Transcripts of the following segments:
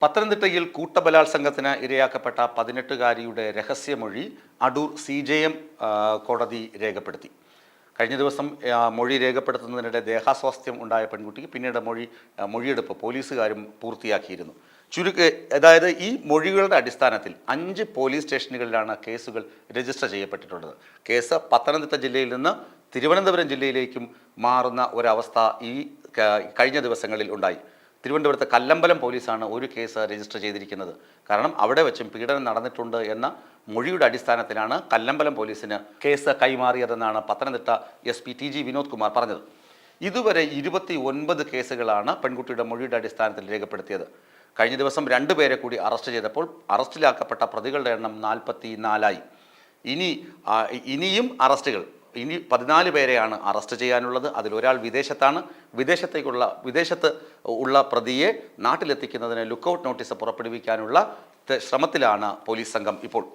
പത്തനംതിട്ടയിൽ കൂട്ടബലാത്സംഗത്തിന് ഇരയാക്കപ്പെട്ട 18-കാരിയുടെ രഹസ്യമൊഴി അടൂർ CJM കോടതി രേഖപ്പെടുത്തി. കഴിഞ്ഞ ദിവസം മൊഴി രേഖപ്പെടുത്തുന്നതിനിടെ ദേഹാസ്വാസ്ഥ്യം ഉണ്ടായ പെൺകുട്ടിക്ക് പിന്നീട് മൊഴിയെടുപ്പ് പോലീസുകാരും പൂർത്തിയാക്കിയിരുന്നു. അതായത് ഈ മൊഴികളുടെ അടിസ്ഥാനത്തിൽ 5 പോലീസ് സ്റ്റേഷനുകളിലാണ് കേസുകൾ രജിസ്റ്റർ ചെയ്യപ്പെട്ടിട്ടുള്ളത്. കേസ് പത്തനംതിട്ട ജില്ലയിൽ നിന്ന് തിരുവനന്തപുരം ജില്ലയിലേക്കും മാറുന്ന ഒരവസ്ഥ ഈ കഴിഞ്ഞ ദിവസങ്ങളിൽ ഉണ്ടായി. തിരുവനന്തപുരത്ത് കല്ലമ്പലം പോലീസാണ് ഒരു കേസ് രജിസ്റ്റർ ചെയ്തിരിക്കുന്നത്. കാരണം അവിടെ വെച്ചും പീഡനം നടന്നിട്ടുണ്ട് എന്ന മൊഴിയുടെ അടിസ്ഥാനത്തിലാണ് കല്ലമ്പലം പോലീസിന് കേസ് കൈമാറിയതെന്നാണ് പത്തനംതിട്ട SP TG വിനോദ് കുമാർ പറഞ്ഞത്. ഇതുവരെ 29 കേസുകളാണ് പെൺകുട്ടിയുടെ മൊഴിയുടെ അടിസ്ഥാനത്തിൽ രേഖപ്പെടുത്തിയത്. കഴിഞ്ഞ ദിവസം 2 പേരെ കൂടി അറസ്റ്റ് ചെയ്തപ്പോൾ അറസ്റ്റിലാക്കപ്പെട്ട പ്രതികളുടെ എണ്ണം 44ആയി. ഇനിയും അറസ്റ്റുകൾ 14 പേരെയാണ് അറസ്റ്റ് ചെയ്യാനുള്ളത്. അതിലൊരാൾ വിദേശത്താണ്. വിദേശത്ത് ഉള്ള പ്രതിയെ നാട്ടിലെത്തിക്കുന്നതിന് ലുക്കൌട്ട് നോട്ടീസ് പുറപ്പെടുവിക്കാനുള്ള ശ്രമത്തിലാണ് പോലീസ് സംഘം ഇപ്പോൾ.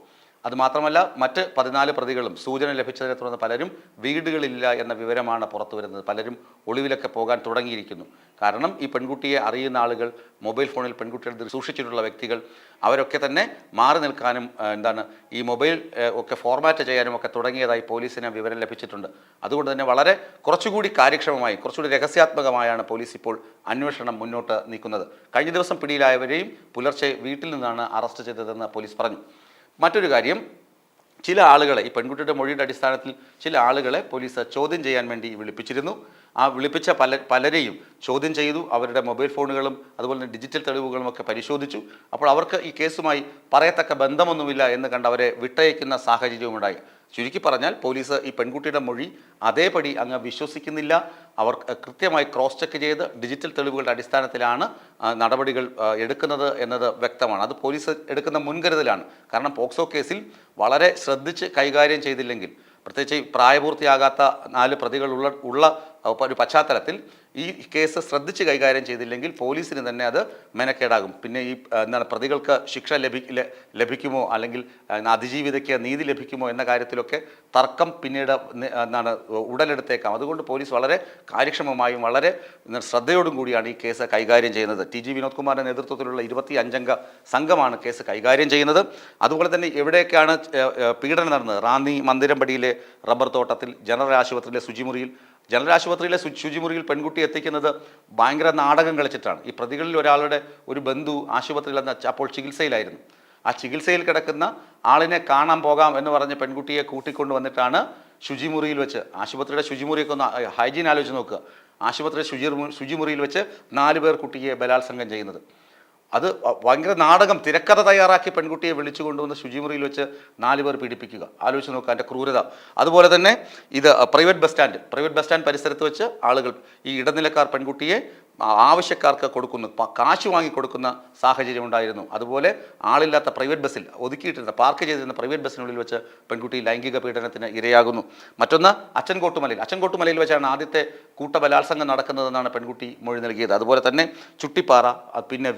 അതുമാത്രമല്ല, മറ്റ് 14 പ്രതികളും സൂചന ലഭിച്ചതിനെ തുടർന്ന് പലരും വീടുകളില്ല എന്ന വിവരമാണ് പുറത്തു വരുന്നത്. പലരും ഒളിവിലൊക്കെ പോകാൻ തുടങ്ങിയിരിക്കുന്നു. കാരണം ഈ പെൺകുട്ടിയെ അറിയുന്ന ആളുകൾ, മൊബൈൽ ഫോണിൽ പെൺകുട്ടിയുടെ സൂക്ഷിച്ചിട്ടുള്ള വ്യക്തികൾ, അവരൊക്കെ തന്നെ മാറി നിൽക്കാനും ഈ മൊബൈൽ ഒക്കെ ഫോർമാറ്റ് ചെയ്യാനും ഒക്കെ തുടങ്ങിയതായി പോലീസിന് വിവരം ലഭിച്ചിട്ടുണ്ട്. അതുകൊണ്ട് തന്നെ വളരെ കുറച്ചുകൂടി കാര്യക്ഷമമായി, കുറച്ചുകൂടി രഹസ്യാത്മകമായാണ് പോലീസ് ഇപ്പോൾ അന്വേഷണം മുന്നോട്ട് നീക്കുന്നത്. കഴിഞ്ഞ ദിവസം പിടിയിലായവരെയും പുലർച്ചെ വീട്ടിൽ നിന്നാണ് അറസ്റ്റ് ചെയ്തതെന്ന് പോലീസ് പറഞ്ഞു. മറ്റൊരു കാര്യം, ചില ആളുകളെ, ഈ പെൺകുട്ടിയുടെ മൊഴിയുടെ അടിസ്ഥാനത്തിൽ ചില ആളുകളെ പോലീസ് ചോദ്യം ചെയ്യാൻ വേണ്ടി വിളിപ്പിച്ചിരുന്നു. ആ വിളിപ്പിച്ച പലരെയും ചോദ്യം ചെയ്തു. അവരുടെ മൊബൈൽ ഫോണുകളും അതുപോലെ തന്നെ ഡിജിറ്റൽ തെളിവുകളും ഒക്കെ പരിശോധിച്ചു. അപ്പോൾ അവർക്ക് ഈ കേസുമായി പറയത്തക്ക ബന്ധമൊന്നുമില്ല എന്ന് കണ്ട് അവരെ വിട്ടയക്കുന്ന സാഹചര്യവും ഉണ്ടായി. ചുരുക്കി പറഞ്ഞാൽ പോലീസ് ഈ പെൺകുട്ടിയുടെ മൊഴി അതേപടി അങ്ങ് വിശ്വസിക്കുന്നില്ല. അവർ കൃത്യമായി ക്രോസ് ചെക്ക് ചെയ്ത് ഡിജിറ്റൽ തെളിവുകളുടെ അടിസ്ഥാനത്തിലാണ് നടപടികൾ എടുക്കുന്നത് എന്നത് വ്യക്തമാണ്. അത് പോലീസ് എടുക്കുന്ന മുൻകരുതലാണ്. കാരണം പോക്സോ കേസിൽ വളരെ ശ്രദ്ധിച്ച് കൈകാര്യം ചെയ്തില്ലെങ്കിൽ, പ്രത്യേകിച്ച് പ്രായപൂർത്തിയാകാത്ത 4 പ്രതികൾ ഉള്ള ഒരു പശ്ചാത്തലത്തിൽ ഈ കേസ് ശ്രദ്ധിച്ച് കൈകാര്യം ചെയ്തില്ലെങ്കിൽ പോലീസിന് തന്നെ അത് മെനക്കേടാകും. പിന്നെ ഈ പ്രതികൾക്ക് ശിക്ഷ ലഭിക്കുമോ അല്ലെങ്കിൽ അതിജീവിതയ്ക്ക് നീതി ലഭിക്കുമോ എന്ന കാര്യത്തിലൊക്കെ തർക്കം പിന്നീട് ഉടലെടുത്തേക്കാം. അതുകൊണ്ട് പോലീസ് വളരെ കാര്യക്ഷമമായും വളരെ ശ്രദ്ധയോടും കൂടിയാണ് ഈ കേസ് കൈകാര്യം ചെയ്യുന്നത്. TG വിനോദ് കുമാറിൻ്റെ നേതൃത്വത്തിലുള്ള 25 അംഗ സംഘമാണ് കേസ് കൈകാര്യം ചെയ്യുന്നത്. അതുപോലെ തന്നെ എവിടെയൊക്കെയാണ് പീഡനം നടന്നത്? റാന്നി മന്ദിരമ്പടിയിലെ റബ്ബർ തോട്ടത്തിൽ, ജനറൽ ആശുപത്രിയിലെ ശുചിമുറിയിൽ പെൺകുട്ടി എത്തിക്കുന്നത് ഭയങ്കര നാടകം കളിച്ചിട്ടാണ്. ഈ പ്രതികളിൽ ഒരാളുടെ ഒരു ബന്ധു ആശുപത്രിയിൽ അപ്പോൾ ചികിത്സയിലായിരുന്നു. ആ ചികിത്സയിൽ കിടക്കുന്ന ആളിനെ കാണാൻ പോകാം എന്ന് പറഞ്ഞ് പെൺകുട്ടിയെ കൂട്ടിക്കൊണ്ടുവന്നിട്ടാണ് ശുചിമുറിയിൽ വെച്ച്, ആശുപത്രിയുടെ ശുചിമുറിയൊക്കെ ഒന്ന് ഹൈജീൻ ആലോചിച്ച് നോക്കുക, ആശുപത്രിയുടെ ശുചിമുറിയിൽ വെച്ച് 4 പേർ കുട്ടിയെ ബലാത്സംഗം ചെയ്യുന്നത്. അത് ഭയങ്കര നാടകം, തിരക്കഥ തയ്യാറാക്കി പെൺകുട്ടിയെ വിളിച്ചു കൊണ്ടുവന്ന് ശുചിമുറിയിൽ വെച്ച് 4 പേർ പീഡിപ്പിക്കുക. ആലോചിച്ച് നോക്കുക അതിൻ്റെ ക്രൂരത. അതുപോലെ തന്നെ ഇത് പ്രൈവറ്റ് ബസ് സ്റ്റാൻഡ് പരിസരത്ത് വെച്ച് ആളുകൾ, ഈ ഇടനിലക്കാർ പെൺകുട്ടിയെ ആവശ്യക്കാർക്ക് കൊടുക്കുന്നു, കാശ് വാങ്ങി കൊടുക്കുന്ന സാഹചര്യം ഉണ്ടായിരുന്നു. അതുപോലെ ആളില്ലാത്ത പ്രൈവറ്റ് ബസ്സിൽ ഒതുക്കിയിട്ടിരുന്ന, പാർക്ക് ചെയ്തിരുന്ന പ്രൈവറ്റ് ബസ്സിനുള്ളിൽ വെച്ച് പെൺകുട്ടി ലൈംഗിക പീഡനത്തിന് ഇരയാകുന്നു. മറ്റൊന്ന് അച്ചൻകോട്ടുമലയിൽ വെച്ചാണ് ആദ്യത്തെ കൂട്ടബലാത്സംഗം നടക്കുന്നതെന്നാണ് പെൺകുട്ടി മൊഴി നൽകിയത്. അതുപോലെ തന്നെ ചുട്ടിപ്പാറ, പിന്നെ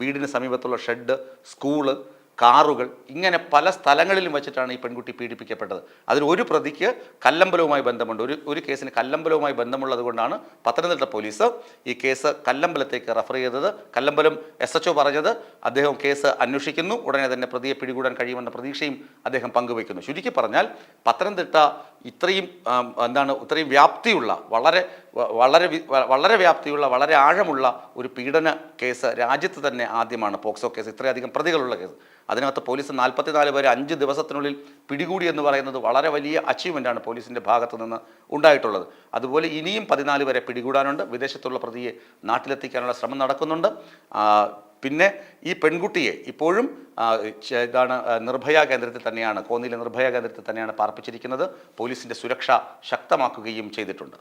വീടിന് സമീപത്തുള്ള ഷെഡ്, സ്കൂള്, കാറുകൾ, ഇങ്ങനെ പല സ്ഥലങ്ങളിലും വെച്ചിട്ടാണ് ഈ പെൺകുട്ടി പീഡിപ്പിക്കപ്പെട്ടത്. അതിൽ ഒരു പ്രതിക്ക് കല്ലമ്പലവുമായി ബന്ധമുണ്ട്. ഒരു കേസിന് കല്ലമ്പലവുമായി ബന്ധമുള്ളത് കൊണ്ടാണ് പത്തനംതിട്ട പോലീസ് ഈ കേസ് കല്ലമ്പലത്തേക്ക് റഫർ ചെയ്തത്. കല്ലമ്പലം SHO പറഞ്ഞത് അദ്ദേഹം കേസ് അന്വേഷിക്കുന്നു, ഉടനെ തന്നെ പ്രതിയെ പിടികൂടാൻ കഴിയുമെന്ന പ്രതീക്ഷയും അദ്ദേഹം പങ്കുവയ്ക്കുന്നു. ചുരുക്കി പറഞ്ഞാൽ പത്തനംതിട്ട ഇത്രയും വ്യാപ്തിയുള്ള, വളരെ വ്യാപ്തിയുള്ള, വളരെ ആഴമുള്ള ഒരു പീഡന കേസ് രാജ്യത്ത് തന്നെ ആദ്യമാണ്. പോക്സോ കേസ്, ഇത്രയധികം പ്രതികളുള്ള കേസ്. അതിനകത്ത് പോലീസ് 44 പേരെ 5 ദിവസത്തിനുള്ളിൽ പിടികൂടി എന്ന് പറയുന്നത് വളരെ വലിയ അച്ചീവ്മെൻ്റാണ് പോലീസിൻ്റെ ഭാഗത്തു നിന്ന് ഉണ്ടായിട്ടുള്ളത്. അതുപോലെ ഇനിയും 14 പേരെ പിടികൂടാനുണ്ട്. വിദേശത്തുള്ള പ്രതിയെ നാട്ടിലെത്തിക്കാനുള്ള ശ്രമം നടക്കുന്നുണ്ട്. പിന്നെ ഈ പെൺകുട്ടിയെ ഇപ്പോഴും നിർഭയ കേന്ദ്രത്തിൽ തന്നെയാണ്, കോന്നിയിലെ നിർഭയ കേന്ദ്രത്തിൽ തന്നെയാണ് പാർപ്പിച്ചിരിക്കുന്നത്. പോലീസിൻ്റെ സുരക്ഷ ശക്തമാക്കുകയും ചെയ്തിട്ടുണ്ട്.